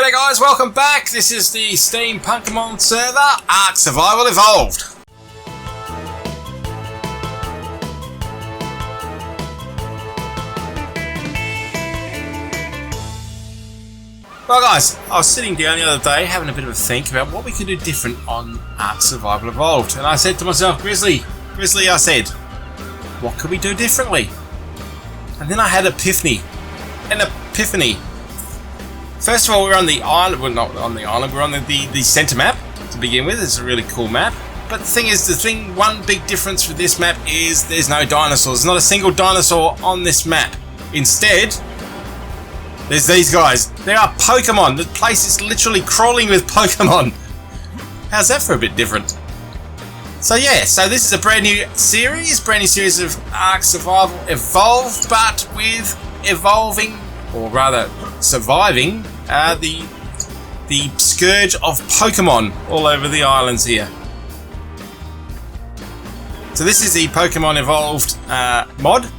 G'day guys, welcome back. This is the STEAMPUNKEMON server, Ark Survival Evolved. Well guys, I was sitting down the other day having a bit of a think about what we could do different on Ark Survival Evolved. And I said to myself, Grizzly, I said, what could we do differently? And then I had an epiphany. First of all, we're on the island. Well, not on the island. We're on the center map to begin with. It's a really cool map. But the thing is, one big difference with this map is there's no dinosaurs. There's not a single dinosaur on this map. Instead, there's these guys. There are Pokemon. The place is literally crawling with Pokemon. How's that for a bit different? So yeah, so this is a brand new series of Ark Survival Evolved, but with evolving, or rather surviving, the scourge of Pokemon all over the islands here. So this is the Pokemon Evolved mod.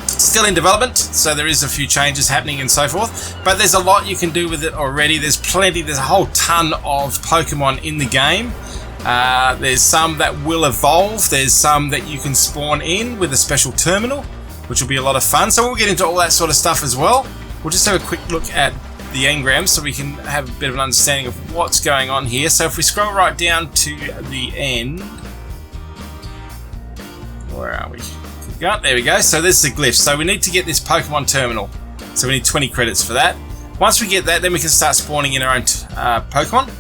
Still in development, so there is a few changes happening and so forth, but there's a lot you can do with it already. There's a whole ton of Pokemon in the game. There's some that will evolve, there's some that you can spawn in with a special terminal, which will be a lot of fun. So we'll get into all that sort of stuff as well. We'll just have a quick look at the engrams so we can have a bit of an understanding of what's going on here. So if we scroll right down to the end, where are we? There we go. So this is the glyph. So we need to get this Pokemon terminal. So we need 20 credits for that. Once we get that, then we can start spawning in our own Pokemon.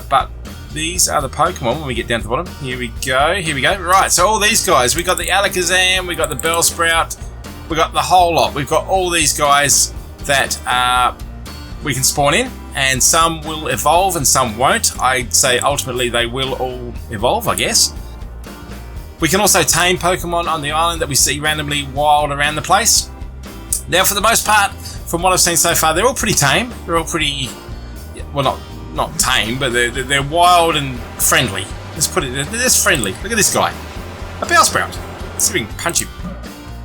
But these are the Pokemon when we get down to the bottom. Here we go. Right, so all these guys. We got the Alakazam, we got the Bellsprout, we got the whole lot. We've got all these guys that we can spawn in, and some will evolve and some won't. I'd say ultimately they will all evolve, I guess. We can also tame Pokemon on the island that we see randomly wild around the place. Now, for the most part, from what I've seen so far, they're all pretty tame. They're all pretty, well, not tame, but they're wild and friendly. Let's put it, they're just friendly. Look at this guy, a Bellsprout. Let's see if we can punch him.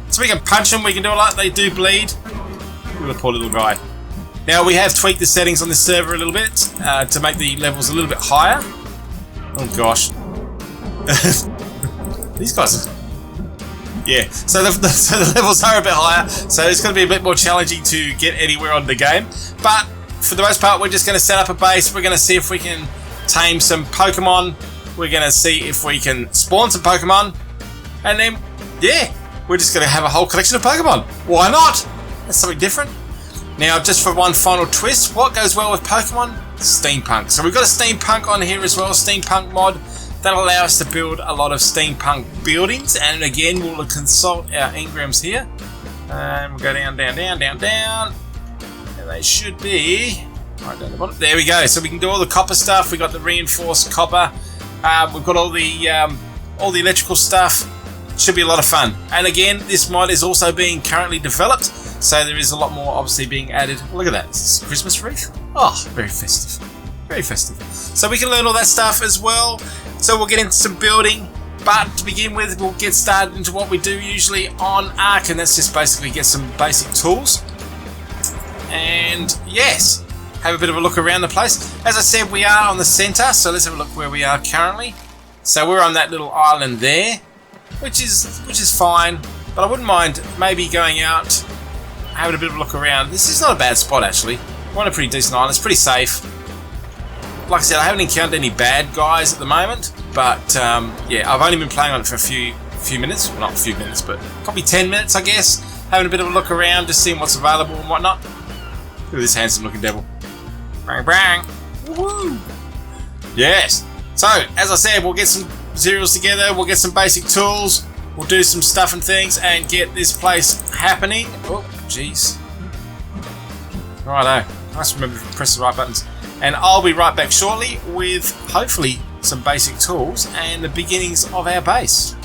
So we can punch them, we can do a lot. They do bleed. Look at the poor little guy. Now, we have tweaked the settings on this server a little bit to make the levels a little bit higher. Oh gosh. These guys are... Yeah, so the levels are a bit higher, so it's going to be a bit more challenging to get anywhere on the game. But for the most part, we're just going to set up a base. We're going to see if we can tame some Pokemon. We're going to see if we can spawn some Pokemon. And then, yeah, we're just going to have a whole collection of Pokemon. Why not? That's something different. Now, just for one final twist, what goes well with Pokemon? Steampunk. So we've got a Steampunk on here as well, Steampunk mod. That'll allow us to build a lot of steampunk buildings, and again we'll consult our engrams here. And we'll go down, and they should be right down the bottom. There we go. So we can do all the copper stuff. We got the reinforced copper. We've got all the electrical stuff. Should be a lot of fun. And again, this mod is also being currently developed, so there is a lot more obviously being added. Look at that. It's a Christmas wreath. Oh, very festive. Very festive. So we can learn all that stuff as well. So we'll get into some building, but to begin with, we'll get started into what we do usually on Ark, and that's just basically get some basic tools. And yes, have a bit of a look around the place. As I said, we are on the center, so let's have a look where we are currently. So we're on that little island there, which is fine, but I wouldn't mind maybe going out, having a bit of a look around. This is not a bad spot actually. We're on a pretty decent island. It's pretty safe. Like I said, I haven't encountered any bad guys at the moment, but yeah, I've only been playing on it for a few minutes. Well, not a few minutes, but probably 10 minutes, I guess. Having a bit of a look around, just seeing what's available and whatnot. Look at this handsome-looking devil. Bang, bang. Woohoo! Yes. So, as I said, we'll get some materials together. We'll get some basic tools. We'll do some stuff and things and get this place happening. Oh, jeez. Righto. I must remember to press the right buttons. And I'll be right back shortly with, hopefully, some basic tools and the beginnings of our base.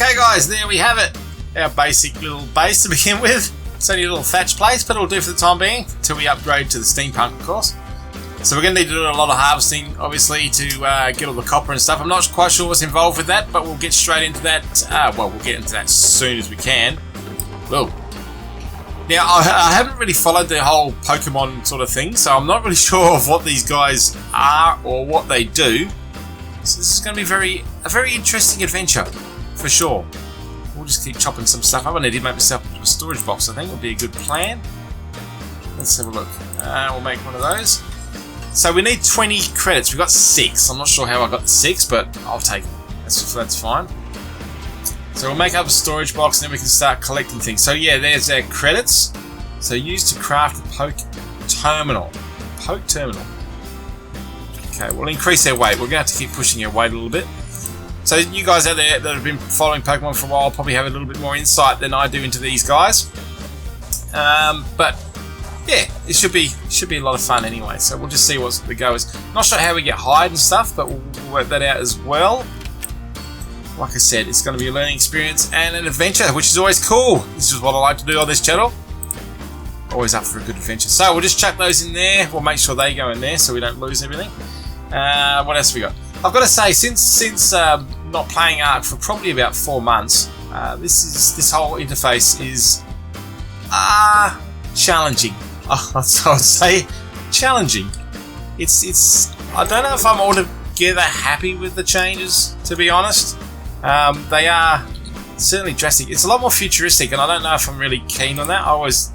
Okay guys, there we have it. Our basic little base to begin with. It's only a little thatch place, but it'll do for the time being, until we upgrade to the steampunk, of course. So we're going to need to do a lot of harvesting, obviously, to get all the copper and stuff. I'm not quite sure what's involved with that, but we'll get straight into that. Well, we'll get into that as soon as we can. Whoa. Now, I haven't really followed the whole Pokemon sort of thing, so I'm not really sure of what these guys are or what they do. So this is going to be a very interesting adventure, for sure. We'll just keep chopping some stuff up. I need to make myself a storage box, I think would be a good plan. Let's have a look. We'll make one of those. So we need 20 credits. We've got 6. I'm not sure how I got the 6, but I'll take it. That's fine. So we'll make up a storage box and then we can start collecting things. So yeah, there's our credits. So used to craft the poke terminal. Poke terminal. Okay, we'll increase their weight. We're going to have to keep pushing their weight a little bit. So you guys out there that have been following Pokemon for a while probably have a little bit more insight than I do into these guys. But yeah, it should be a lot of fun anyway. So we'll just see what the go is. Not sure how we get hide and stuff, but we'll work that out as well. Like I said, it's going to be a learning experience and an adventure, which is always cool. This is what I like to do on this channel. Always up for a good adventure. So we'll just chuck those in there. We'll make sure they go in there so we don't lose everything. What else have we got? I've got to say, since not playing Ark for probably about 4 months, this whole interface is challenging. I would say challenging. It's I don't know if I'm altogether happy with the changes, to be honest. They are certainly drastic. It's a lot more futuristic, and I don't know if I'm really keen on that. I always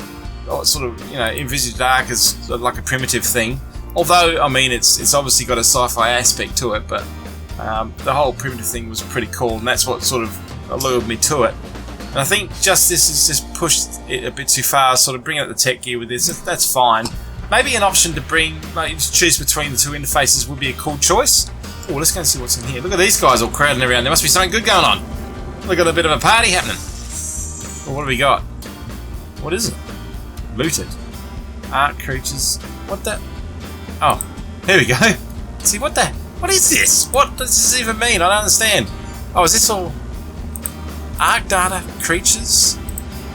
sort of envisaged Ark as like a primitive thing. Although, I mean, it's obviously got a sci-fi aspect to it, but the whole primitive thing was pretty cool, and that's what sort of allured me to it. And I think this has just pushed it a bit too far, sort of bringing out the tech gear with this. That's fine. Maybe an option to choose between the two interfaces would be a cool choice. Oh, let's go and see what's in here. Look at these guys all crowding around. There must be something good going on. Look at a bit of a party happening. Well, what do we got? What is it? Looted. Art creatures. What the? Oh, here we go. See, what is this? What does this even mean? I don't understand. Oh, is this all Ark data, creatures,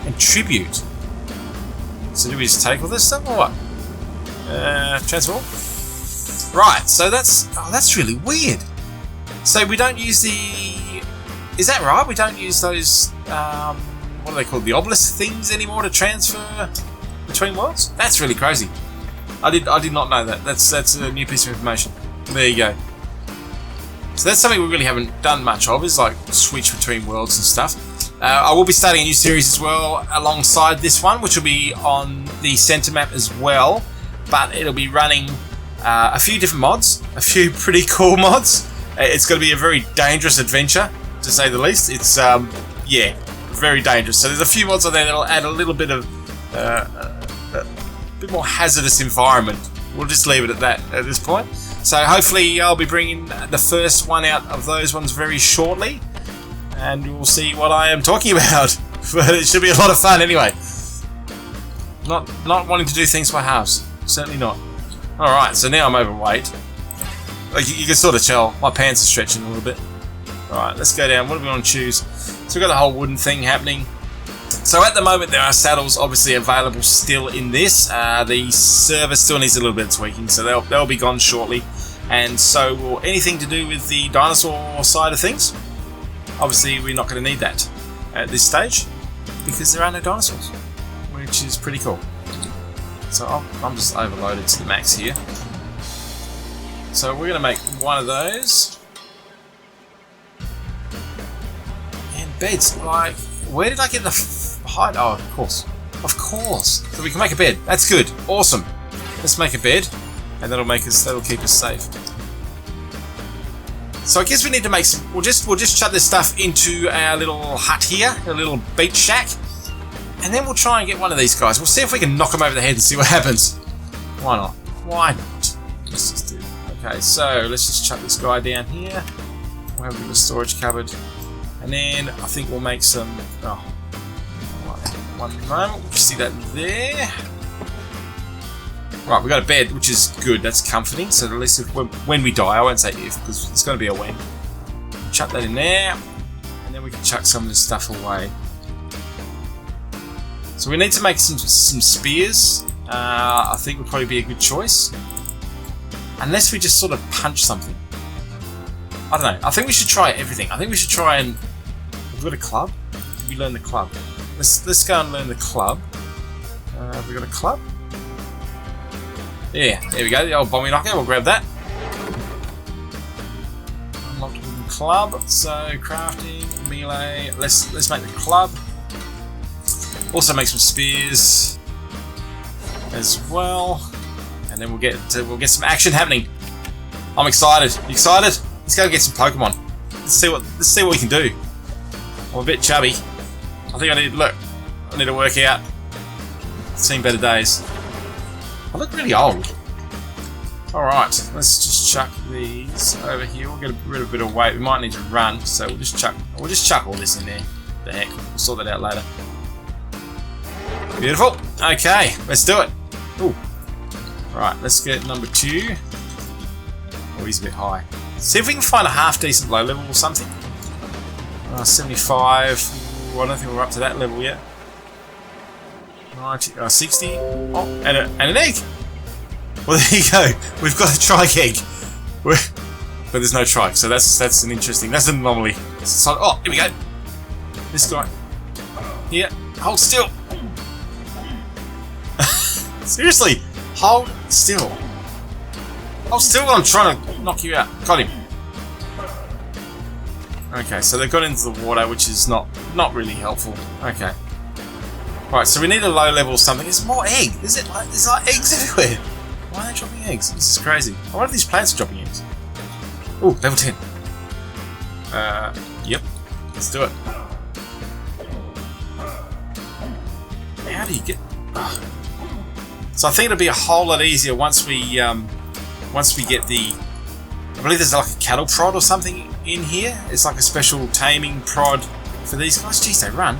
and tribute? So do we just take all this stuff or what? Transform? Right, so that's really weird. So we don't use the... Is that right? We don't use those, what are they called? The obelisk things anymore to transfer between worlds? That's really crazy. I did not know that. That's a new piece of information. There you go. So that's something we really haven't done much of, is like switch between worlds and stuff. I will be starting a new series as well alongside this one, which will be on the center map as well, but it'll be running a few different mods, a few pretty cool mods. It's going to be a very dangerous adventure, to say the least. It's yeah, very dangerous. So there's a few mods on there that'll add a little bit of bit more hazardous environment. We'll just leave it at that at this point. So hopefully I'll be bringing the first one out of those ones very shortly, and we'll see what I am talking about. But it should be a lot of fun anyway. Not wanting to do things by halves. Certainly not. Alright, so now I'm overweight. Like you can sort of tell, my pants are stretching a little bit. Alright, let's go down. What do we want to choose? So we've got the whole wooden thing happening. So at the moment there are saddles obviously available still in this. The server still needs a little bit of tweaking, so they'll be gone shortly. And so will anything to do with the dinosaur side of things. Obviously we're not going to need that at this stage, because there are no dinosaurs, which is pretty cool. So I'm just overloaded to the max here. So we're going to make one of those. And beds, like, where did I get the height? Oh, of course. Of course. So we can make a bed. That's good. Awesome. Let's make a bed, and that'll keep us safe. So I guess we need to make some. We'll just chuck this stuff into our little hut here, a little beach shack, and then we'll try and get one of these guys. We'll see if we can knock them over the head and see what happens. Why not? Why not? Let's just do it. Okay, so let's just chuck this guy down here. We'll have a little storage cupboard, and then I think we'll make some. Oh, one moment. We'll just see that there. Right, we got a bed, which is good. That's comforting. So at least when we die, I won't say if, because it's going to be a when. Chuck that in there, and then we can chuck some of this stuff away. So we need to make some spears. I think would probably be a good choice. Unless we just sort of punch something. I don't know. I think we should try everything. I think we should try and... We've got a club. We learn the club. Let's go and learn the club. Have we got a club? Yeah, there we go. The old bombing knocker. We'll grab that. Unlocked wooden club. So crafting, melee. Let's make the club. Also make some spears as well, and then we'll get some action happening. I'm excited. You excited? Let's go get some Pokemon. Let's see what we can do. I'm a bit chubby. I think I need to work out. Seen better days. I look really old. Alright, let's just chuck these over here. We'll get rid of a bit of weight. We might need to run, so we'll just chuck all this in there. The heck, we'll sort that out later. Beautiful. Okay, let's do it. Ooh. Right, let's get number 2. Oh, he's a bit high. See if we can find a half decent low level or something. 75. Ooh, I don't think we're up to that level yet. 90, 60. Oh, and an egg. Well, there you go. We've got a trike egg. But there's no trike, so that's an interesting. That's an anomaly. So, oh, here we go. This guy. Here. Hold still. Seriously, hold still. Hold still while I'm trying to knock you out. Got him. Okay, so they've got into the water, which is not really helpful. Okay. Right, so we need a low level something. There's more egg. There's like eggs everywhere. Why are they dropping eggs? This is crazy. I wonder if these plants are dropping eggs. Ooh, level 10. Yep. Let's do it. How do you get... Oh. So I think it'll be a whole lot easier once we get the... I believe there's like a cattle prod or something in here. It's like a special taming prod for these guys. Jeez, they run.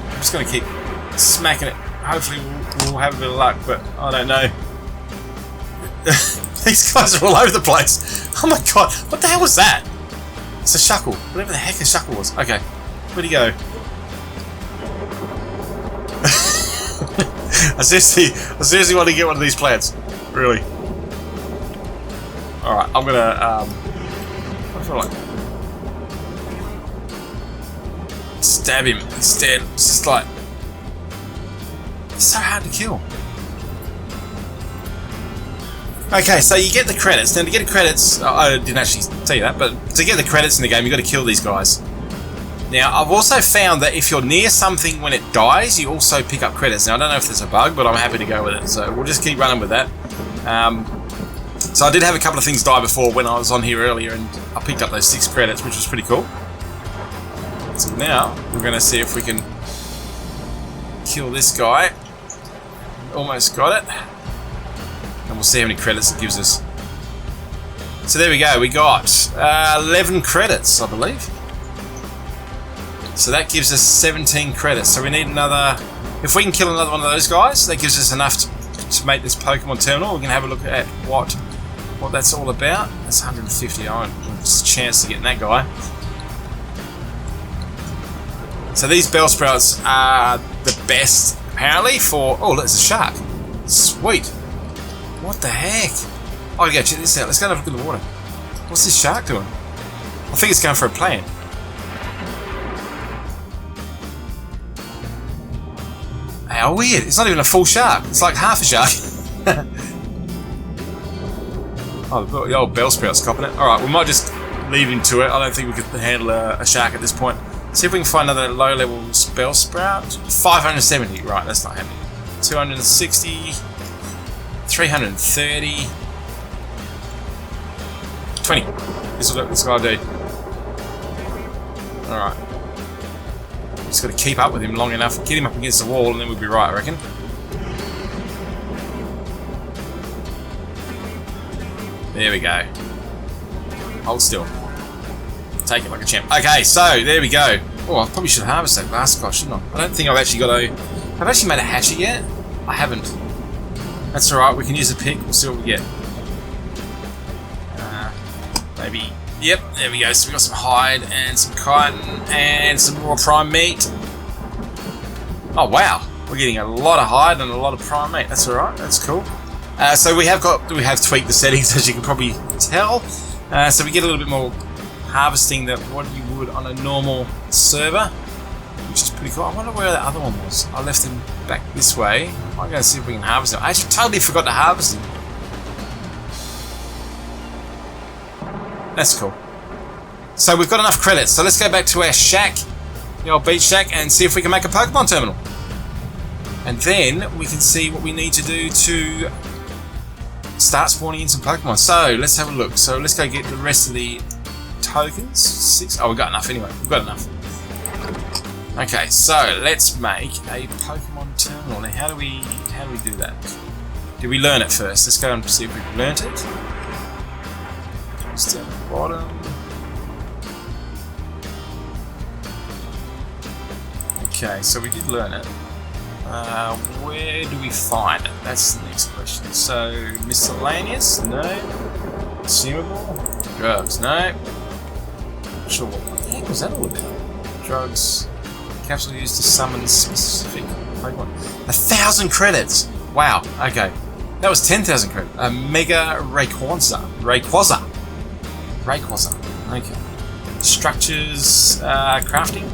I'm just going to keep smacking it. Hopefully we'll have a bit of luck, but I don't know. These guys are all over the place. Oh my god, what the hell was that? It's a shuckle. Whatever the heck a shuckle was. Okay. Where'd he go? I seriously want to get one of these plants. Really. Alright, I'm gonna, I feel like... stab him instead. It's just like... It's so hard to kill. Okay, so you get the credits. Now to get the credits... I didn't actually tell you that, but to get the credits in the game, you've got to kill these guys. Now, I've also found that if you're near something when it dies, you also pick up credits. Now, I don't know if there's a bug, but I'm happy to go with it. So we'll just keep running with that. So I did have a couple of things die before when I was on here earlier, and I picked up those 6 credits, which was pretty cool. So now, we're going to see if we can kill this guy. Almost got it. And we'll see how many credits it gives us. So there we go. We got 11 credits, I believe. So that gives us 17 credits. So we need another... If we can kill another one of those guys, that gives us enough to make this Pokemon terminal. We can have a look at what that's all about. That's 150. I want a chance to get that guy. So these Bellsprouts are the best, apparently, for... Oh, look, there's a shark. Sweet. What the heck? Oh, yeah, check this out. Let's go and have a look at the water. What's this shark doing? I think it's going for a plant. How weird. It's not even a full shark. It's like half a shark. Oh, the old Bellsprout's copping it. Alright, we might just leave him to it. I don't think we could handle a shark at this point. See if we can find another low-level Bellsprout. 570. Right, that's not happening. 260. 330. 20. This is what I do. Alright. Just got to keep up with him long enough, get him up against the wall, and then we'll be right, I reckon. There we go. Hold still. Take it like a champ. Okay, so there we go. Oh, I probably should harvest that last guy, shouldn't I? I don't think I've actually got a... I've actually made a hatchet yet? I haven't. That's alright, we can use a pick, we'll see what we get. Maybe. Yep, there we go. So we got some hide and some chitin and some raw prime meat. Oh wow, we're getting a lot of hide and a lot of prime meat. That's all right. That's cool. So we have tweaked the settings, as you can probably tell. So we get a little bit more harvesting than what you would on a normal server, which is pretty cool. I wonder where the other one was. I left him back this way. I'm going to see if we can harvest him. I actually totally forgot to harvest him. That's cool. So we've got enough credits. So let's go back to our shack, the old beach shack, and see if we can make a Pokemon terminal. And then we can see what we need to do to start spawning in some Pokemon. So let's have a look. So let's go get the rest of the tokens. 6. Oh, we've got enough anyway. We've got enough. Okay, so let's make a Pokemon terminal. Now, how do we do that? Did we learn it first? Let's go and see if we've learnt it. It's down at the bottom. Okay, so we did learn it. Where do we find it? That's the next question. So, miscellaneous? No. Consumable? Drugs? No. Not sure what the heck was that all about? Drugs. Capsule used to summon specific Pokemon. 1,000 credits! Wow, okay. That was 10,000 credits. A Mega Rayquaza. Okay. Structures, crafting?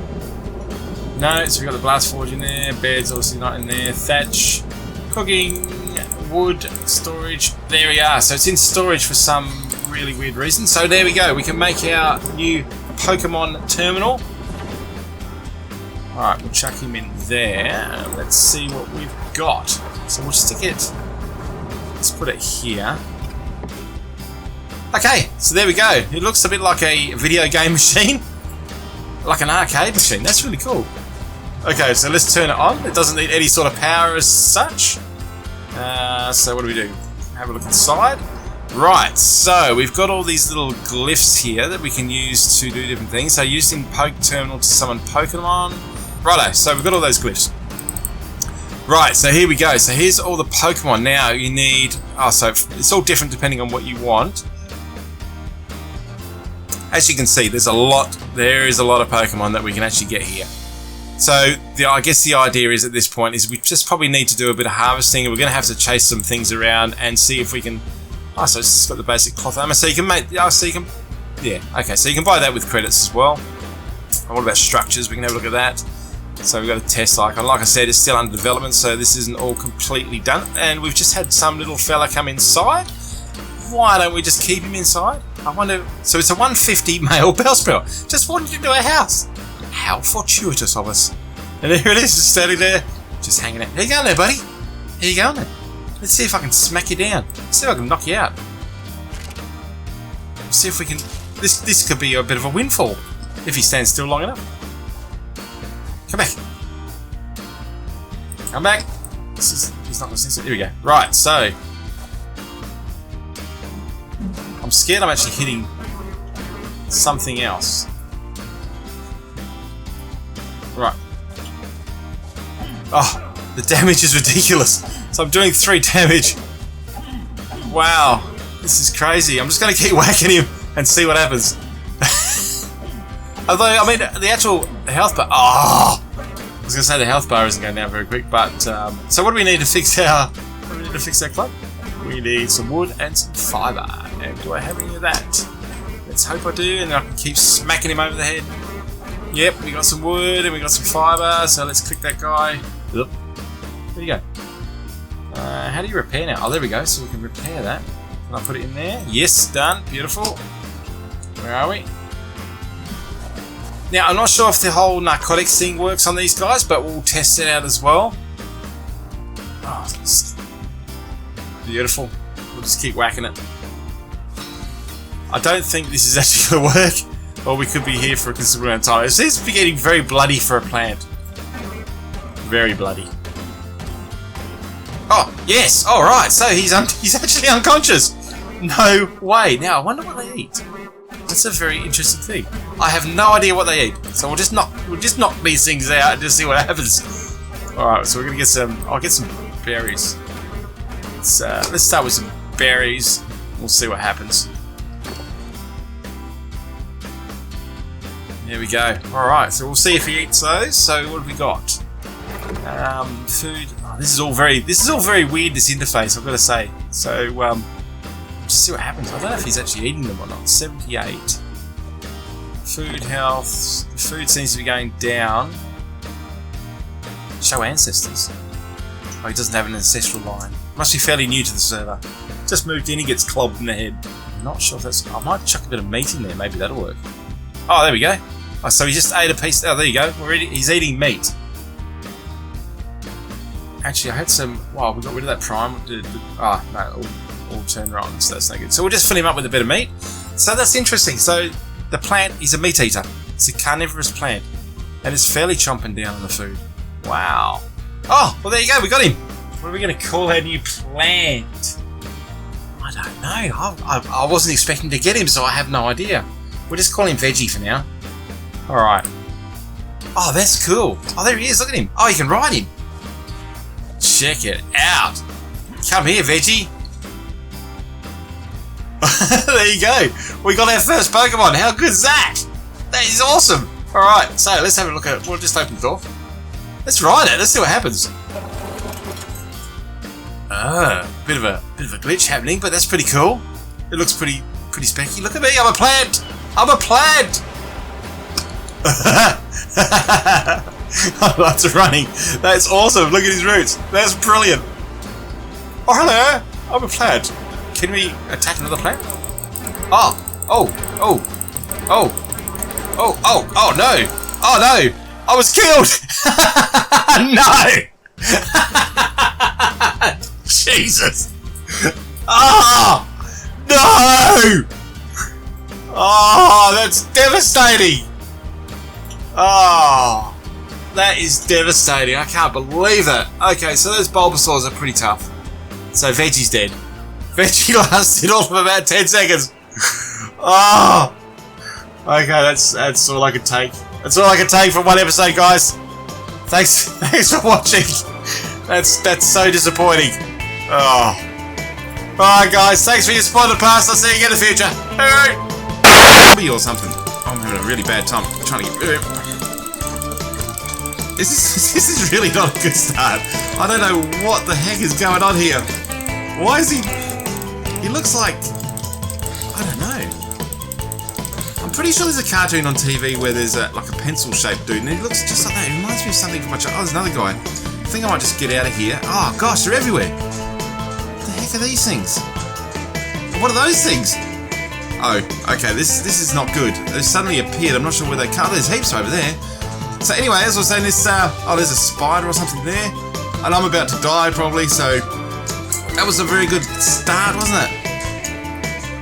No, so we've got the blast forge in there, beds obviously not in there, thatch, cooking, wood, storage, there we are. So it's in storage for some really weird reason. So there we go, we can make our new Pokemon terminal. Alright, we'll chuck him in there. Let's see what we've got. So we'll stick it, let's put it here. Okay, so there we go. It looks a bit like a video game machine. Like an arcade machine, that's really cool. Okay, so let's turn it on. It doesn't need any sort of power as such. So what do? Have a look inside. Right, so we've got all these little glyphs here that we can use to do different things. So using Poke Terminal to summon Pokemon. Righto, so we've got all those glyphs. Right, so here we go. So here's all the Pokemon. Now you need... Oh, so it's all different depending on what you want. As you can see, there is a lot of Pokemon that we can actually get here. So I guess the idea is at this point is we just probably need to do a bit of harvesting, and we're going to have to chase some things around and see if we can... Oh, so it's just got the basic cloth armor. So you can make... Oh, so you can... Yeah, okay, so you can buy that with credits as well. And what about structures? We can have a look at that. So we've got a test icon. Like I said, it's still under development, so this isn't all completely done. And we've just had some little fella come inside. Why don't we just keep him inside? I wonder... So it's a 150 male Bellsprout. Just wandered into our house. How fortuitous of us. And there it is, just standing there, just hanging out. How you going there, buddy? How you going there? Let's see if I can smack you down. Let's see if I can knock you out. Let's see if we can... This could be a bit of a windfall if he stands still long enough. Come back. Come back. He's not going to sense it. Here we go. Right, so... I'm scared I'm actually hitting something else. Right. Oh, the damage is ridiculous. So I'm doing 3 damage. Wow. This is crazy. I'm just going to keep whacking him and see what happens. Although, I mean, the actual health bar... Oh! I was going to say the health bar isn't going down very quick, but... so what do we need to fix our... What do we need to fix our club? We need some wood and some fibre. And do I have any of that? Let's hope I do, and I can keep smacking him over the head. Yep, we got some wood and we got some fibre, so let's click that guy. There you go. How do you repair now? Oh, there we go, so we can repair that. Can I put it in there? Yes, done. Beautiful. Where are we? Now, I'm not sure if the whole narcotics thing works on these guys, but we'll test it out as well. Oh, beautiful. We'll just keep whacking it. I don't think this is actually going to work, or we could be here for a considerable amount of time. It seems to be getting very bloody for a plant. Very bloody. Oh, yes! Alright, so he's actually unconscious! No way! Now, I wonder what they eat. That's a very interesting thing. I have no idea what they eat, so we'll just knock these things out and just see what happens. Alright, so we're gonna get some... I'll get some berries. Let's start with some berries. We'll see what happens. There we go. Alright, so we'll see if he eats those. So what have we got? Food. Oh, this is all very weird, this interface, I've got to say. So just see what happens. I don't know if he's actually eating them or not. 78. Food health. The food seems to be going down. Show ancestors. Oh, he doesn't have an ancestral line. Must be fairly new to the server. Just moved in, he gets clobbed in the head. I'm not sure if that's... I might chuck a bit of meat in there, maybe that'll work. Oh, there we go. Oh, so he just ate a piece... Oh, there you go. He's eating meat. Actually, I had some... Wow, we got rid of that prime. No, all turned wrong, so that's no good. So we'll just fill him up with a bit of meat. So that's interesting. So the plant is a meat eater. It's a carnivorous plant. And it's fairly chomping down on the food. Wow. Oh, well there you go, we got him. What are we going to call our new plant? I don't know. I wasn't expecting to get him, so I have no idea. We'll just call him Veggie for now. Alright. Oh, that's cool. Oh, there he is, look at him. Oh, you can ride him. Check it out. Come here, Veggie. There you go. We got our first Pokemon. How good is that? That is awesome. Alright, so let's have a look at it. We'll just open the door. Let's ride it. Let's see what happens. Bit of a glitch happening, but that's pretty cool. It looks pretty specky. Look at me. I'm a plant. I'm a plant. Oh, lots of running. That's awesome. Look at his roots. That's brilliant. Oh, hello. I'm a plant. Can we attack another plant? Oh no. Oh no. I was killed. No. Jesus. Oh no. Oh, that's devastating. Oh, that is devastating. I can't believe it. Okay, so those Bulbasaurs are pretty tough. So Veggie's dead. Veggie lasted all of about 10 seconds. Oh. Okay, that's all I could take. That's all I can take from one episode, guys. Thanks for watching. That's so disappointing. Oh. Alright, guys. Thanks for your support in the past. I'll see you again in the future. Hey. Or something. I'm having a really bad time trying to get. This is really not a good start. I don't know what the heck is going on here. Why is he? He looks like, I don't know. I'm pretty sure there's a cartoon on TV where there's like a pencil-shaped dude, and he looks just like that. It reminds me of something from my childhood. Oh, there's another guy. I think I might just get out of here. Oh gosh, they're everywhere. What the heck are these things? What are those things? Oh, okay. This is not good. They suddenly appeared. I'm not sure where they come. There's heaps over there. So anyway, as I was saying, this there's a spider or something there, and I'm about to die probably. So that was a very good start, wasn't it?